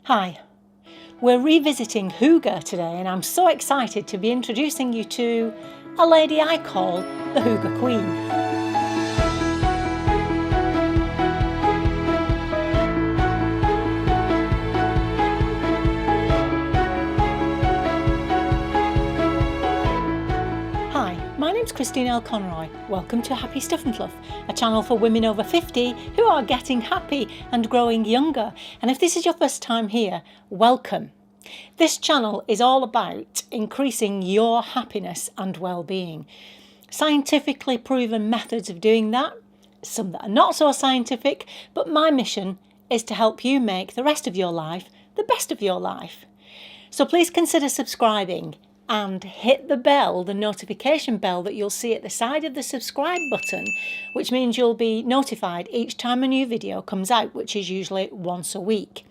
Hi, we're revisiting HYGGE today, and I'm so excited to be introducing you to a lady I call the HYGGE Queen. Hi, my name's Christine L. Conroy. Welcome to Happy Stuff and Fluff, a channel for women over 50 who are getting happy and growing younger. And if this is your first time here, welcome. This channel is all about increasing your happiness and well-being. Scientifically proven methods of doing that, some that are not so scientific, but my mission is to help you make the rest of your life the best of your life. So please consider subscribing and hit the bell, the notification bell that you'll see at the side of the subscribe button, which means you'll be notified each time a new video comes out, which is usually once a week.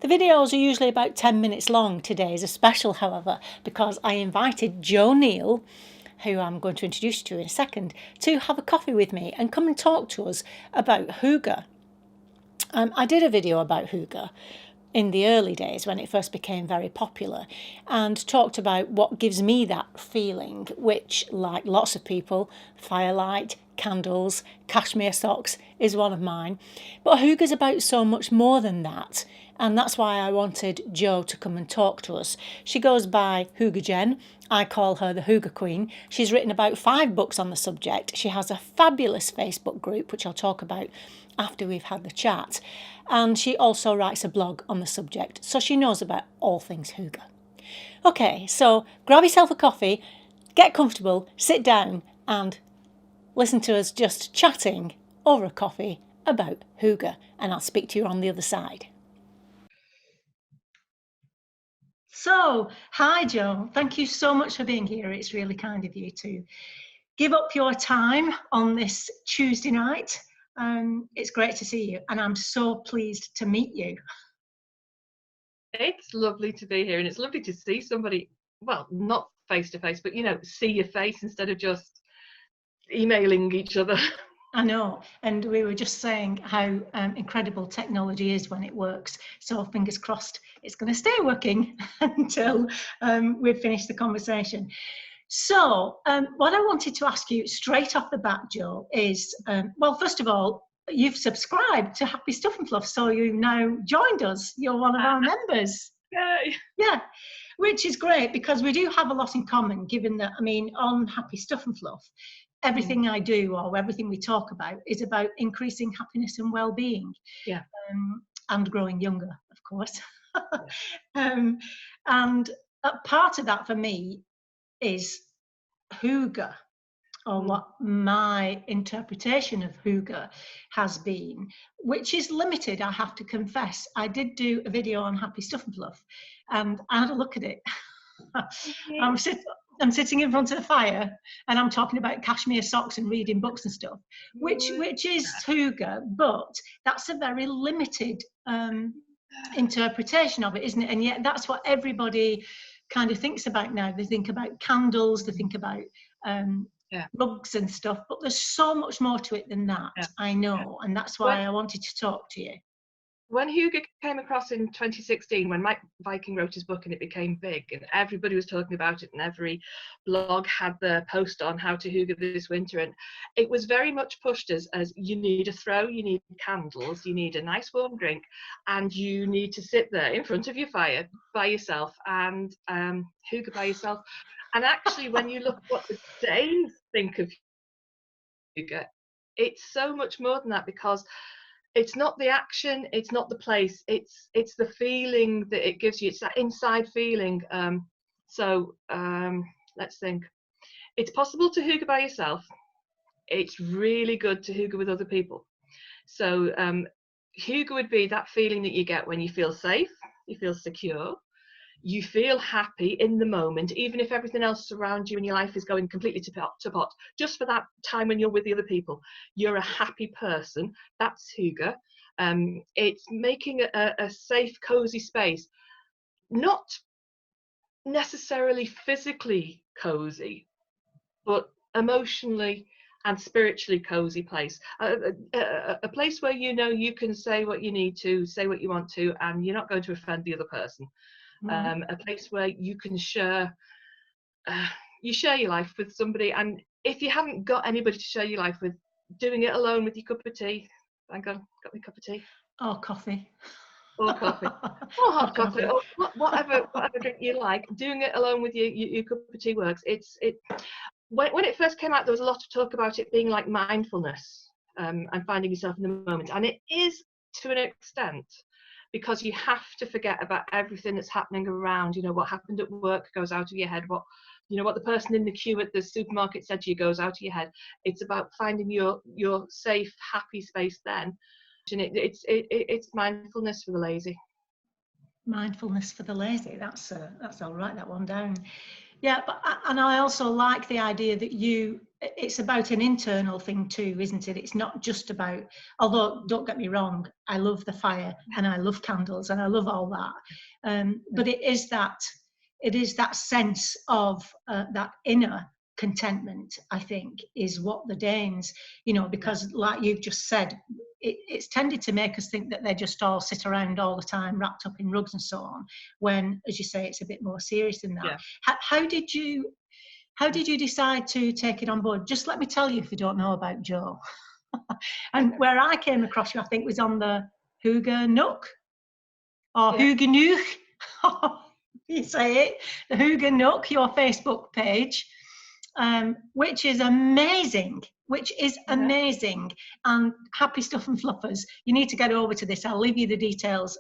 The videos are usually about 10 minutes long. Today is a special, however, because I invited Jo Kneale, who I'm going to introduce you to in a second, to have a coffee with me and come and talk to us about HYGGE. I did a video about HYGGE in the early days when it first became very popular and talked about what gives me that feeling, which, like lots of people, firelight, candles, cashmere socks is one of mine. But HYGGE's about so much more than that. And that's why I wanted Jo to come and talk to us. She goes by HYGGE Jen. I call her the HYGGE Queen. She's written about 5 books on the subject. She has a fabulous Facebook group, which I'll talk about after we've had the chat. And she also writes a blog on the subject, so she knows about all things HYGGE. Okay, so grab yourself a coffee, get comfortable, sit down and listen to us just chatting over a coffee about HYGGE, and I'll speak to you on the other side. So, hi Jo, thank you so much for being here. It's really kind of you to give up your time on this Tuesday night. It's great to see you, and I'm so pleased to meet you. It's lovely to be here, and it's lovely to see somebody, well, not face to face, but see your face instead of just emailing each other. I know, and we were just saying how incredible technology is when it works. So fingers crossed it's going to stay working until we've finished the conversation. So what I wanted to ask you straight off the bat, Jo, is, well, first of all, you've subscribed to Happy Stuff and Fluff, so you've now joined us. You're one of our members. Yay. Yeah, which is great because we do have a lot in common, given that, I mean, on Happy Stuff and Fluff, everything I do or everything we talk about is about increasing happiness and well-being. Yeah. And growing younger, of course. Yeah. And part of that for me is HYGGE, or what my interpretation of HYGGE has been, which is limited, I have to confess. I did do a video on Happy Stuff and Fluff, and I had a look at it. I'm sitting in front of the fire and I'm talking about cashmere socks and reading books and stuff, which is HYGGE, but that's a very limited interpretation of it, isn't it? And yet that's what everybody kind of thinks about now. They think about candles, they think about rugs and stuff, but there's so much more to it than that. I know, and that's why I wanted to talk to you. When HYGGE came across in 2016, when Mike Viking wrote his book and it became big and everybody was talking about it and every blog had the post on how to HYGGE this winter, and it was very much pushed as you need a throw, you need candles, you need a nice warm drink, and you need to sit there in front of your fire by yourself and HYGGE by yourself. And actually, when you look at what the Danes think of HYGGE, it's so much more than that, because it's not the action, it's not the place, it's the feeling that it gives you. It's that inside feeling. Let's think. It's possible to HYGGE by yourself. It's really good to HYGGE with other people. So HYGGE would be that feeling that you get when you feel safe, you feel secure, you feel happy in the moment, even if everything else around you in your life is going completely to pot. Just for that time when you're with the other people, you're a happy person. That's HYGGE. It's making a safe, cozy space, not necessarily physically cozy, but emotionally and spiritually cozy place. A place where you know you can say what you need to, say what you want to, and you're not going to offend the other person. A place where you can share your life with somebody, and if you haven't got anybody to share your life with, doing it alone with your cup of tea. Thank God, got my cup of tea. Or coffee. Or coffee. Or hot coffee, or whatever drink you like. Doing it alone with your cup of tea works. When it first came out, there was a lot of talk about it being like mindfulness, and finding yourself in the moment, and it is to an extent, because you have to forget about everything that's happening around. What happened at work goes out of your head. What the person in the queue at the supermarket said to you goes out of your head. It's about finding your safe, happy space then. And it's mindfulness for the lazy. Mindfulness for the lazy. That's I'll write that one down. Yeah, and I also like the idea that it's about an internal thing too, isn't it? It's not just about, although don't get me wrong, I love the fire and I love candles and I love all that. But it is that sense of that inner contentment, I think, is what the Danes, because like you've just said, it's tended to make us think that they just all sit around all the time wrapped up in rugs and so on, when, as you say, it's a bit more serious than that. Yeah. How did you decide to take it on board? Just let me tell you, if you don't know about Jo. And where I came across you, I think, was on the HYGGE Nook, or HYGGE Nook, you say it, the HYGGE Nook, your Facebook page, which is amazing. And Happy Stuff and Fluffers, you need to get over to this. I'll leave you the details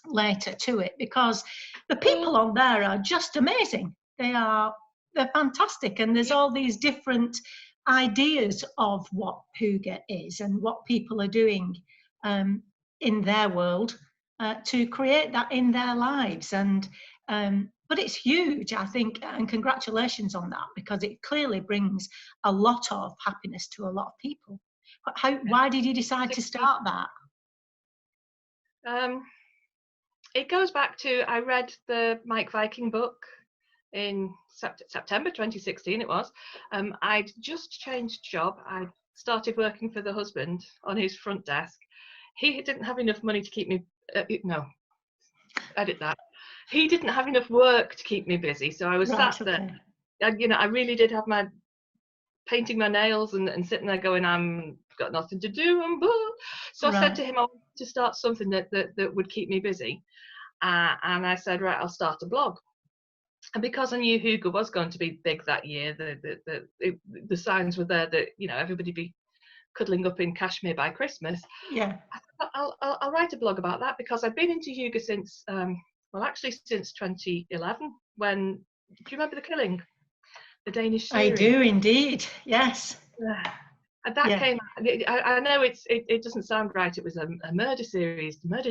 later to it, because the people on there are just amazing. They're fantastic, and there's all these different ideas of what HYGGE is and what people are doing in their world to create that in their lives. And but it's huge, I think, and congratulations on that, because it clearly brings a lot of happiness to a lot of people. Why did you decide to start that? It goes back to, I read the Mike Viking book in September 2016 it was. I'd just changed job. I started working for the husband on his front desk. He didn't have enough money to keep me, edit that. He didn't have enough work to keep me busy, so I was sat there. I really did have my painting my nails and sitting there going, I'm got nothing to do. So I said to him, I want to start something that would keep me busy. And I said, right, I'll start a blog. And because I knew HYGGE was going to be big that year, the signs were there that everybody be cuddling up in cashmere by Christmas. Yeah, I thought, I'll write a blog about that, because I've been into HYGGE since since 2011. When, do you remember The Killing, the Danish series? I do indeed. Yes. And that came. I know it doesn't sound right. It was a murder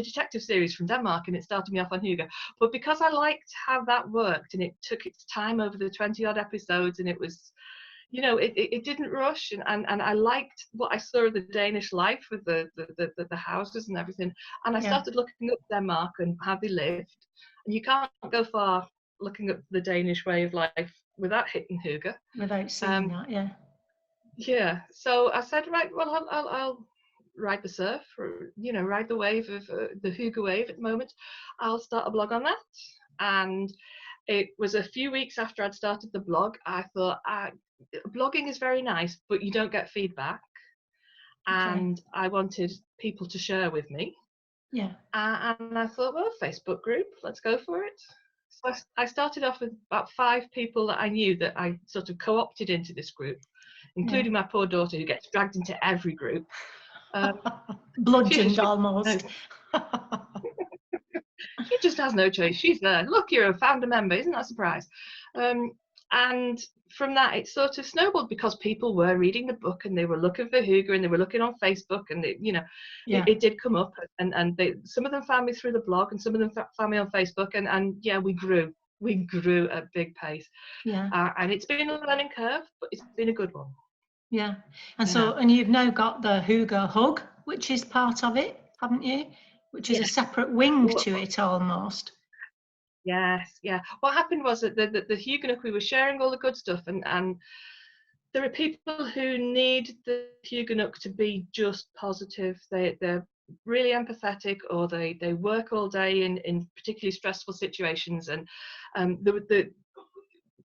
detective series from Denmark, and it started me off on HYGGE. But because I liked how that worked, and it took its time over the 20-odd episodes, and it was, it didn't rush, and I liked what I saw of the Danish life with the houses and everything. And I started looking up Denmark and how they lived. And you can't go far looking at the Danish way of life without hitting HYGGE. Without seeing that, yeah. Yeah, so I said, right, well, I'll ride the surf, or, ride the wave of the HYGGE wave at the moment. I'll start a blog on that. And it was a few weeks after I'd started the blog, I thought, blogging is very nice, but you don't get feedback. And I wanted people to share with me. Yeah. And I thought, well, Facebook group, let's go for it. So I started off with about 5 people that I knew that I sort of co-opted into this group, including my poor daughter, who gets dragged into every group. Bludgeoned almost. She just has no choice. She's there. Look, you're a founder member. Isn't that a surprise? And from that, it sort of snowballed, because people were reading the book and they were looking for HYGGE, and they were looking on Facebook, and it did come up. And some of them found me through the blog, and some of them found me on Facebook, and we grew. We grew at big pace. Yeah. And it's been a learning curve, but it's been a good one. Yeah. And so, and you've now got the HYGGE Hug, which is part of it, haven't you? Which is a separate wing to it almost. Yes, yeah. What happened was that the HYGGE Nook, we were sharing all the good stuff, and there are people who need the HYGGE NOOK to be just positive. They're really empathetic, or they work all day in particularly stressful situations, and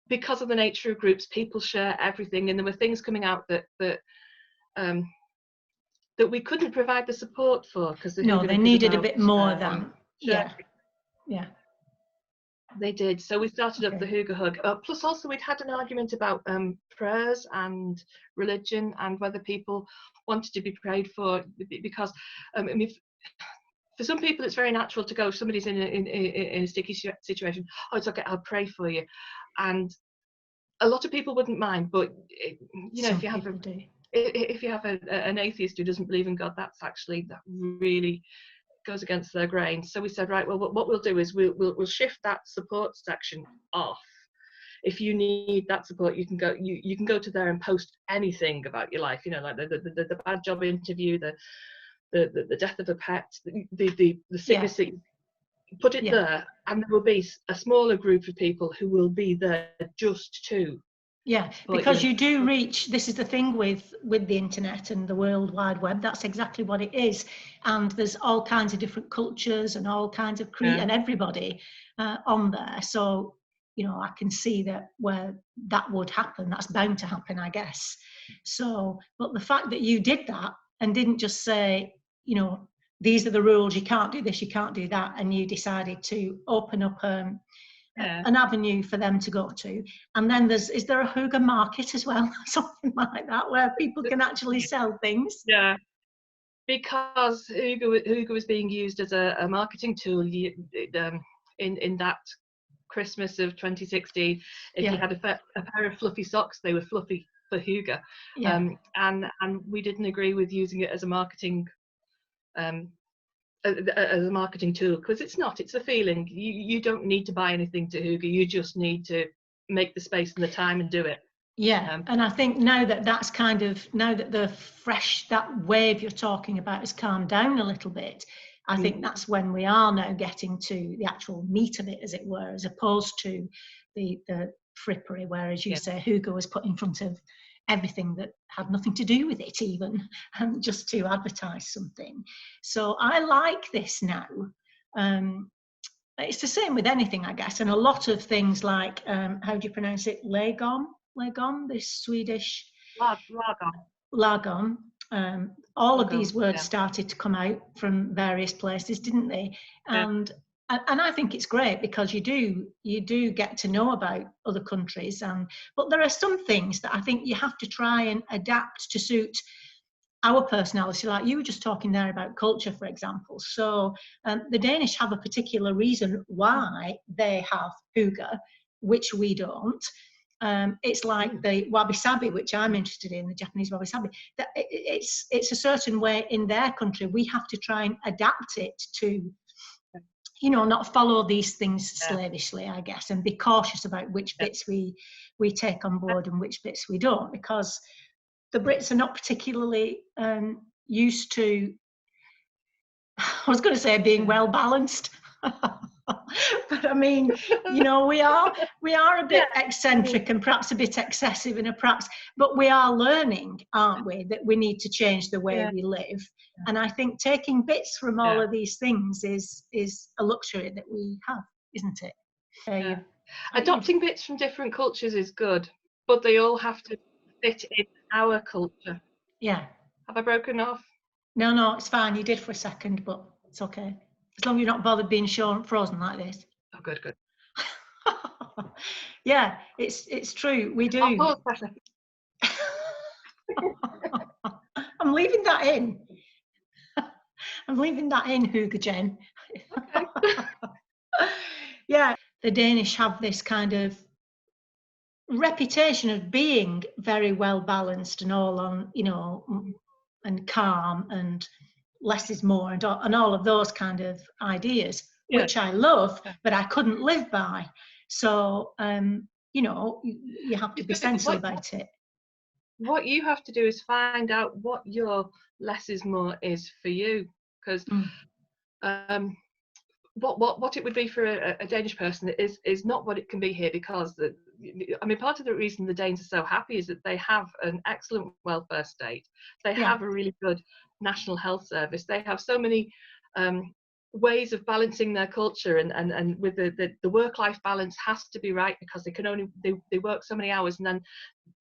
because of the nature of groups, people share everything, and there were things coming out that we couldn't provide the support for, because the No, HYGGE they NOOK is needed a about bit more than, sharing. yeah. They did. So we started up the Okay. HYGGE Hug. Plus, also, we'd had an argument about prayers and religion, and whether people wanted to be prayed for, because I mean, for some people it's very natural to go, if somebody's in a sticky situation, oh, it's okay, I'll pray for you, and a lot of people wouldn't mind. But you know, Some people do. if you have an atheist who doesn't believe in God, that really goes against their grain. So we said, right, well, what we'll do is we'll shift that support section off. If you need that support, you can go to there and post anything about your life, you know, like the bad job interview, the death of a pet, the sickness, that you put it there, and there will be a smaller group of people who will be there just to. Yeah, because you do reach, this is the thing with the internet and the World Wide Web, that's exactly what it is. And there's all kinds of different cultures and all kinds of and everybody on there. So, you know, I can see that where that would happen, that's bound to happen, I guess. So, but the fact that you did that and didn't just say, you know, these are the rules, you can't do this, you can't do that, and you decided to open up an avenue for them to go to. And then is there a HYGGE market as well, something like that, where people can actually sell things? Yeah, because HYGGE was being used as a marketing tool in that Christmas of 2016. If you had a pair of fluffy socks, they were fluffy for HYGGE. And we didn't agree with using it as a marketing tool, because it's a feeling. You don't need to buy anything to HYGGE, you just need to make the space and the time and do it. And I think now that that wave you're talking about has calmed down a little bit, I think that's when we are now getting to the actual meat of it, as it were, as opposed to the frippery, where, as you say, HYGGE was put in front of everything that had nothing to do with it, even, and just to advertise something. So I like this now. It's the same with anything, I guess, and a lot of things like, how do you pronounce it? Lagom, this Swedish. Lagom. All of these words started to come out from various places, didn't they? And I think it's great, because you do get to know about other countries, but there are some things that I think you have to try and adapt to suit our personality. Like you were just talking there about culture, for example. So the Danish have a particular reason why they have HYGGE, which we don't. It's like the wabi-sabi, which I'm interested in, the Japanese wabi-sabi. That it's a certain way in their country. We have to try and adapt it to, you know, not follow these things slavishly, I guess, and be cautious about which bits we take on board and which bits we don't, because the Brits are not particularly used to, I was going to say, being well balanced. But I mean, you know, we are a bit eccentric and perhaps a bit excessive, but we are learning, aren't we, that we need to change the way we live. And I think taking bits from all of these things is a luxury that we have, isn't it? Adopting bits from different cultures is good, but they all have to fit in our culture. Yeah. Have I broken off? No, it's fine. You did for a second, but it's okay. As long as you're not bothered being frozen like this. Oh, good. Yeah, it's true. We do. I'm leaving that in. HYGGE Jen. Okay. Yeah, the Danish have this kind of reputation of being very well balanced and all on, you know, and calm and less is more and all of those kind of ideas, which I love, but I couldn't live by. So, you know, you have to be sensible about it. What you have to do is find out what your less is more is for you, because what it would be for a Danish person is not what it can be here, because part of the reason the Danes are so happy is that they have an excellent welfare state. They Yeah. have a really good national health service. They have so many ways of balancing their culture, and with the work-life balance has to be right, because they work so many hours, and then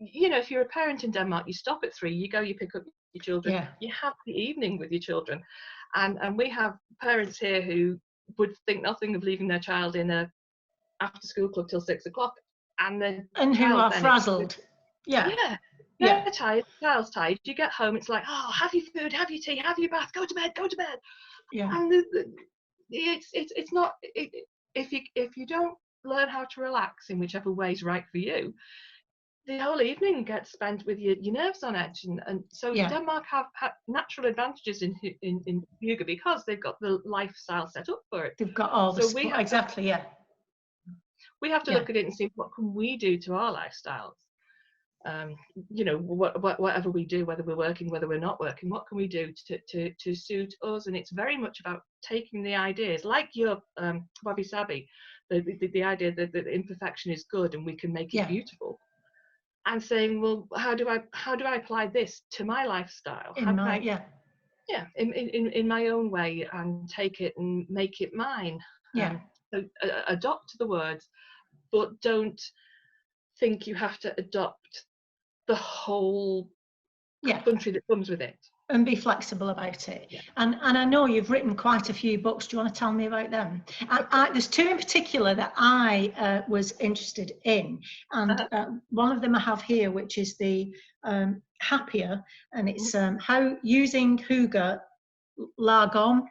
if you're a parent in Denmark, you stop at 3, you go, you pick up your children, you have the evening with your children, and we have parents here who would think nothing of leaving their child in a after school club till 6 o'clock, and who are frazzled. They're tired, the child's tired, you get home, it's like, oh, have your food, have your tea, have your bath, go to bed. And it's not, if you don't learn how to relax in whichever way is right for you, the whole evening gets spent with your nerves on edge, and so Denmark have natural advantages in Hyggely, because they've got the lifestyle set up for it. They've got all the support. Exactly. We have to look at it and see, what can we do to our lifestyles? Whatever we do, whether we're working, whether we're not working, what can we do to suit us? And it's very much about taking the ideas, like your wabi sabi, the idea that imperfection is good and we can make it beautiful, and saying, well, how do I apply this to my lifestyle? In my own way, and take it and make it mine. So adopt the words, but don't think you have to adopt the whole country that comes with it. And be flexible about it. And I know you've written quite a few books. Do you want to tell me about them? There's 2 in particular that I was interested in, and one of them I have here, which is the Happier, and it's how using HYGGE, Lagom,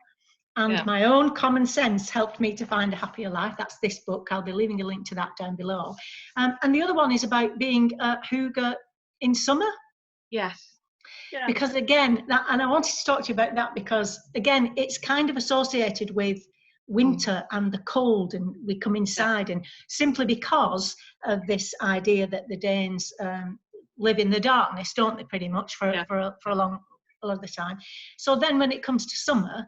and my own common sense helped me to find a happier life. That's this book. I'll be leaving a link to that down below. And the other one is about being HYGGE in summer. Yes. Because again, and I wanted to talk to you about that, because again, it's kind of associated with winter and the cold, and we come inside, and simply because of this idea that the Danes live in the darkness, don't they, pretty much for a lot of the time. So then when it comes to summer,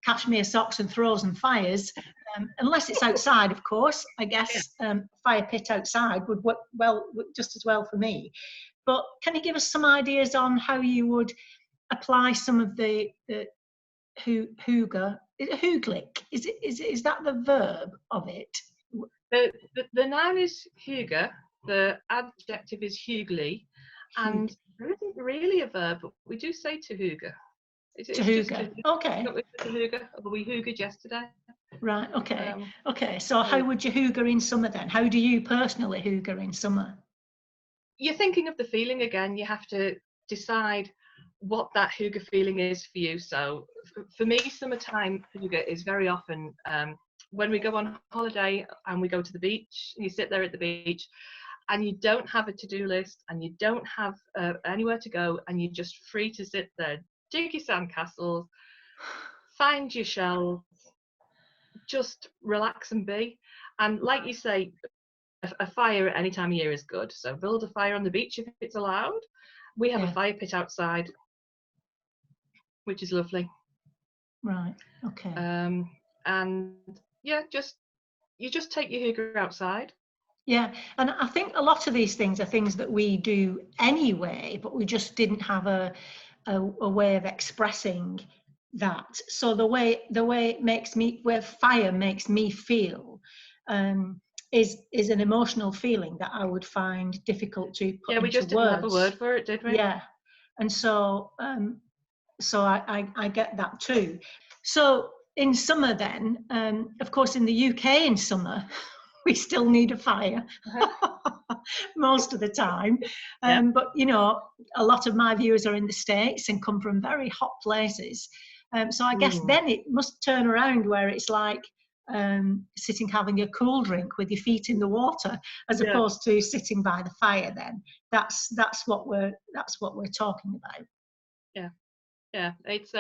cashmere socks and throws and fires, unless it's outside, of course, I guess fire pit outside would work just as well for me. But can you give us some ideas on how you would apply some of the HYGGE? Is that the verb of it? The noun is HYGGE, the adjective is Hyggely, and there isn't really a verb, but we do say to HYGGE. To HYGGE. Okay. We HYGGE'd yesterday. Right. Okay. Okay. So how would you HYGGE in summer then? How do you personally HYGGE in summer? You're thinking of the feeling again. You have to decide what that HYGGE feeling is for you. So for me, summertime HYGGE is very often when we go on holiday and we go to the beach, and you sit there at the beach and you don't have a to-do list and you don't have anywhere to go, and you're just free to sit there, dig your sandcastles, find your shells, just relax and be. And like you say, a fire at any time of year is good. So build a fire on the beach if it's allowed. We have a fire pit outside, which is lovely. Right. Okay. And you just take your HYGGE outside. Yeah, and I think a lot of these things are things that we do anyway, but we just didn't have a way of expressing that. So the way it makes me, where fire makes me feel, is an emotional feeling that I would find difficult to put into words. Yeah, we just didn't have a word for it, did we? Yeah, and so I get that too. So in summer then, of course in the UK in summer, we still need a fire most of the time. But a lot of my viewers are in the States and come from very hot places. So I guess then it must turn around where it's like sitting having a cool drink with your feet in the water, as opposed to sitting by the fire. Then that's what we're talking about. Yeah, it's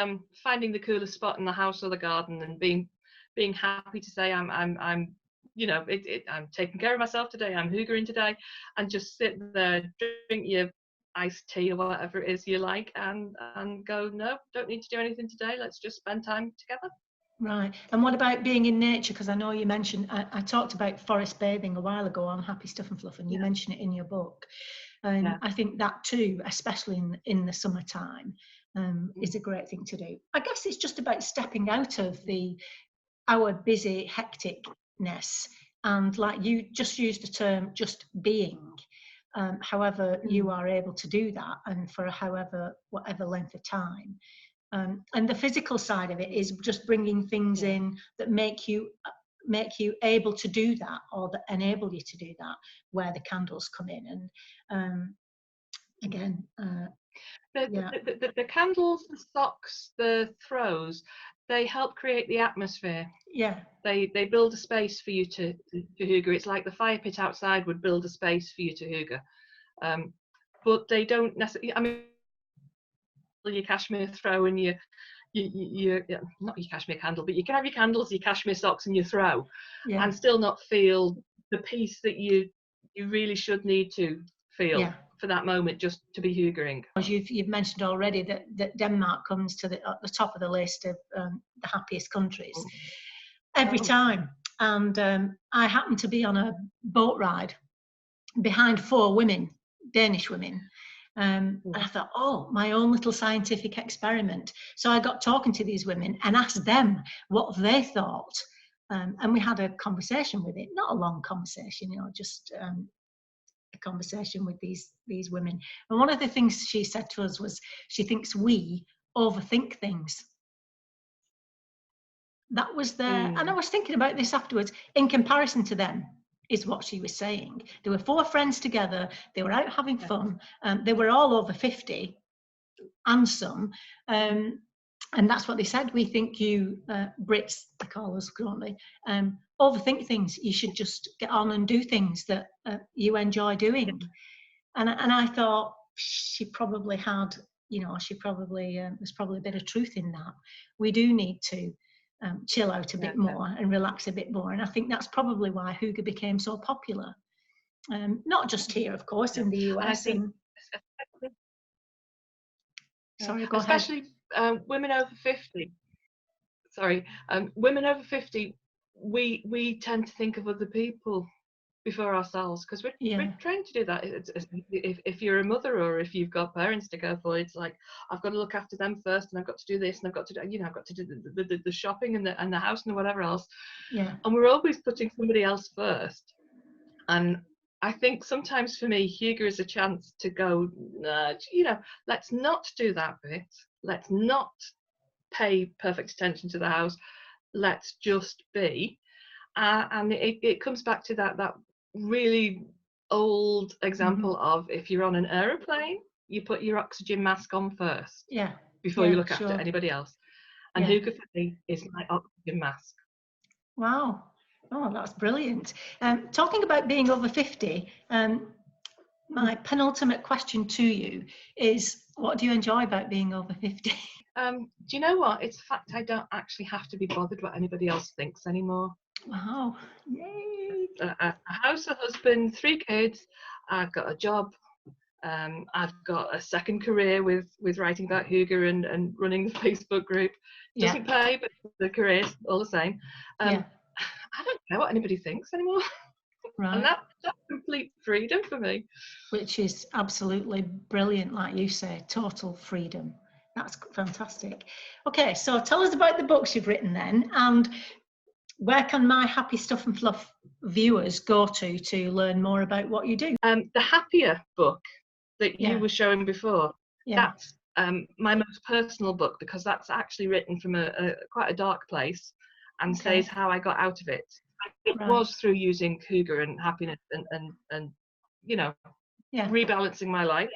finding the coolest spot in the house or the garden, and being happy to say I'm taking care of myself today, I'm HYGGEing today, and just sit there, drink your iced tea or whatever it is you like, and go, no, don't need to do anything today, let's just spend time together. Right. And what about being in nature? Because I know you mentioned, I talked about forest bathing a while ago on Happy Stuff and Fluff, and you mentioned it in your book. And I think that too, especially in the summertime, is a great thing to do. I guess it's just about stepping out of our busy hecticness, and like you just used the term, just being. However you are able to do that, and for whatever length of time. And the physical side of it is just bringing things in that make you able to do that, or that enable you to do that, where the candles come in. And again, the candles, the socks, the throws, they help create the atmosphere. Yeah. They build a space for you to hygge. It's like the fire pit outside would build a space for you to hygge. But they don't necessarily, I mean, your cashmere throw and your not your cashmere candle, but you can have your candles, your cashmere socks and your throw, and still not feel the peace that you really should need to feel for that moment, just to be hyggering. As you've mentioned already, that Denmark comes to the top of the list of the happiest countries every time. And I happened to be on a boat ride behind 4 women, Danish women. And I thought, oh, my own little scientific experiment. So I got talking to these women and asked them what they thought. And we had a conversation with it, not a long conversation, just a conversation with these women. And one of the things she said to us was she thinks we overthink things. That was there. And I was thinking about this afterwards in comparison to them, is what she was saying. There were 4 friends together, they were out having fun, they were all over 50 and some, and that's what they said. We think you Brits, they call us currently, overthink things. You should just get on and do things that you enjoy doing. And I thought she probably had, there's probably a bit of truth in that. We do need to chill out a bit more and relax a bit more. And I think that's probably why hygge became so popular. Not just here, of course, in the US. Sorry, go ahead. Especially women over 50. Sorry, women over 50, we tend to think of other people before ourselves, because we're trying to do that. If you're a mother, or if you've got parents to go for, it's like, I've got to look after them first, and I've got to do this, and I've got to do, I've got to do the shopping and the house and whatever else. And we're always putting somebody else first. And I think sometimes for me, hygge is a chance to go, let's not do that bit. Let's not pay perfect attention to the house. Let's just be. And it comes back to that really old example of, if you're on an aeroplane, you put your oxygen mask on first before you look after anybody else. And hygge for me is my oxygen mask. Wow. Oh, that's brilliant. Talking about being over 50, my penultimate question to you is, what do you enjoy about being over 50? Do you know what? It's the fact I don't actually have to be bothered what anybody else thinks anymore. Wow. Yay. A house, a husband, 3 kids. I've got a job. I've got a second career with writing about hygge and running the Facebook group. Doesn't pay, but the career's all the same. I don't care what anybody thinks anymore. Right. And that's complete freedom for me. Which is absolutely brilliant, like you say, total freedom. That's fantastic. Okay, so tell us about the books you've written then, and where can my Happy Stuff and Fluff viewers go to learn more about what you do? The Happier book that you were showing before, that's my most personal book, because that's actually written from quite a dark place, and says how I got out of it. It was through using hygge and happiness and rebalancing my life.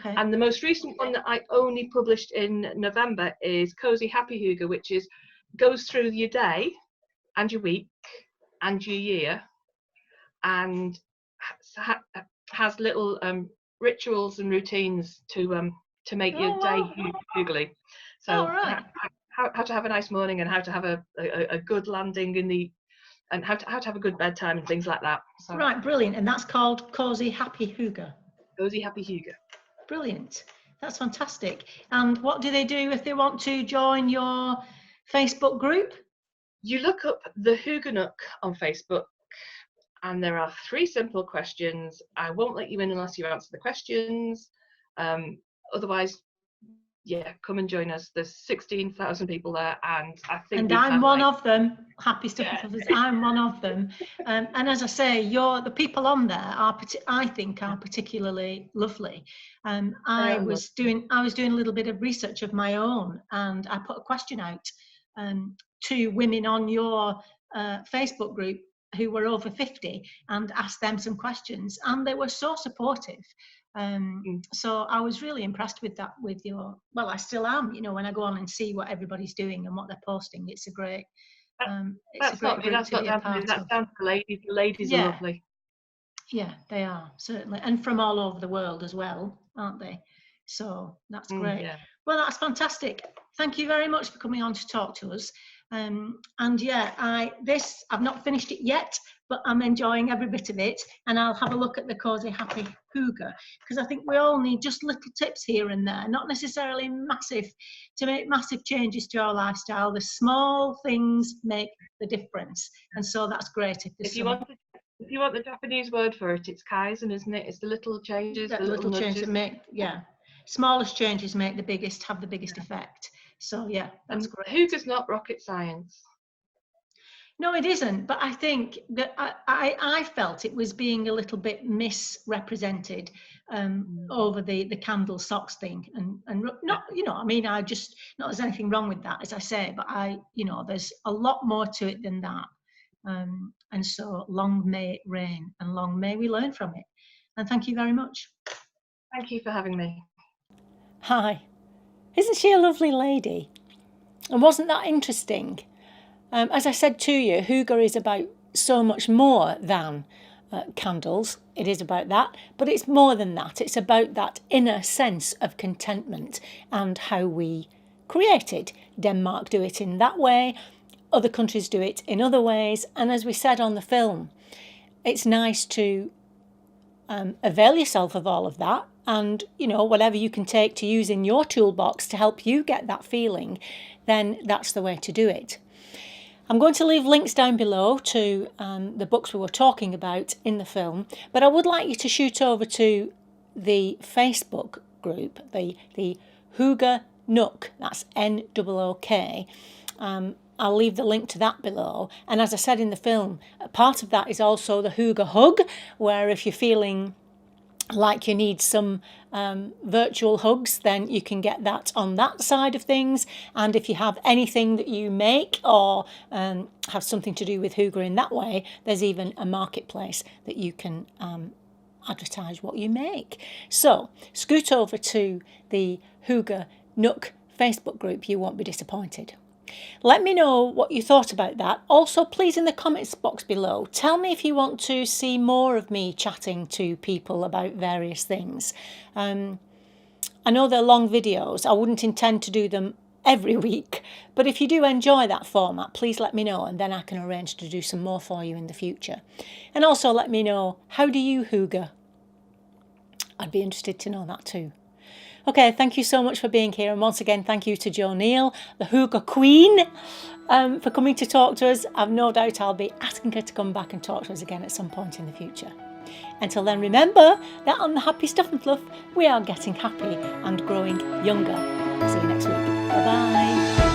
And the most recent one that I only published in November is COSY Happy Hygge, which goes through your day and your week and your year, and has little rituals and routines to make your day hyggely. So how to have a nice morning, and how to have a good landing and how to have a good bedtime and things like that. So, right, brilliant. And that's called COSY Happy Hygge. COSY Happy Hygge. Brilliant. That's fantastic. And what do they do if they want to join your Facebook group? You look up the HYGGE NOOK on Facebook, and there are 3 simple questions. I won't let you in unless you answer the questions. Otherwise, yeah, come and join us. There's 16,000 people there, and I think And we've I'm had one like, of them. Happy Stuff Lovers. I'm one of them. And as I say, the people on there I think are particularly lovely. I was doing a little bit of research of my own, and I put a question out to women on your Facebook group who were over 50 and asked them some questions, and they were so supportive. So I was really impressed with that, with your, well, I still am, when I go on and see what everybody's doing and what they're posting. It's a great that's not me, that's not down to me, that's down to the ladies. The ladies are lovely. Yeah, they are, certainly, and from all over the world as well, aren't they? So that's great. Yeah. Well, that's fantastic. Thank you very much for coming on to talk to us. And yeah, I've not finished it yet, but I'm enjoying every bit of it, and I'll have a look at the COSY Happy Hygge, because I think we all need just little tips here and there, not necessarily massive, to make massive changes to our lifestyle. The small things make the difference, and so that's great. If you want the Japanese word for it, it's kaizen, isn't it? It's the little changes, the little changes that make, smallest changes have the biggest effect. So yeah, that's great. Hygge's not rocket science. No, it isn't. But I think that I felt it was being a little bit misrepresented over the candle socks thing, and not, I mean, not there's anything wrong with that, as I say, but there's a lot more to it than that. And so long may it rain, and long may we learn from it. And thank you very much. Thank you for having me. Hi. Isn't she a lovely lady? And wasn't that interesting? As I said to you, Hygge is about so much more than candles. It is about that, but it's more than that. It's about that inner sense of contentment and how we create it. Denmark do it in that way. Other countries do it in other ways. And as we said on the film, it's nice to avail yourself of all of that, and whatever you can take to use in your toolbox to help you get that feeling, then that's the way to do it. I'm going to leave links down below to the books we were talking about in the film, but I would like you to shoot over to the Facebook group, the HYGGE NOOK, that's NOOK. I'll leave the link to that below. And as I said in the film, part of that is also the Hygge Hug, where if you're feeling like you need some virtual hugs, then you can get that on that side of things. And if you have anything that you make or have something to do with Hygge in that way, there's even a marketplace that you can advertise what you make. So scoot over to the HYGGE NOOK Facebook group. You won't be disappointed. Let me know what you thought about that. Also, please, in the comments box below, tell me if you want to see more of me chatting to people about various things. I know they're long videos. I wouldn't intend to do them every week, but if you do enjoy that format, please let me know, and then I can arrange to do some more for you in the future. And also let me know, how do you Hygge? I'd be interested to know that too. Okay, thank you so much for being here, and once again, thank you to Jo Kneale, the Hygge Queen, for coming to talk to us. I've no doubt I'll be asking her to come back and talk to us again at some point in the future. Until then, remember that on the Happy Stuff and Fluff, we are getting happy and growing younger. See you next week. Bye-bye.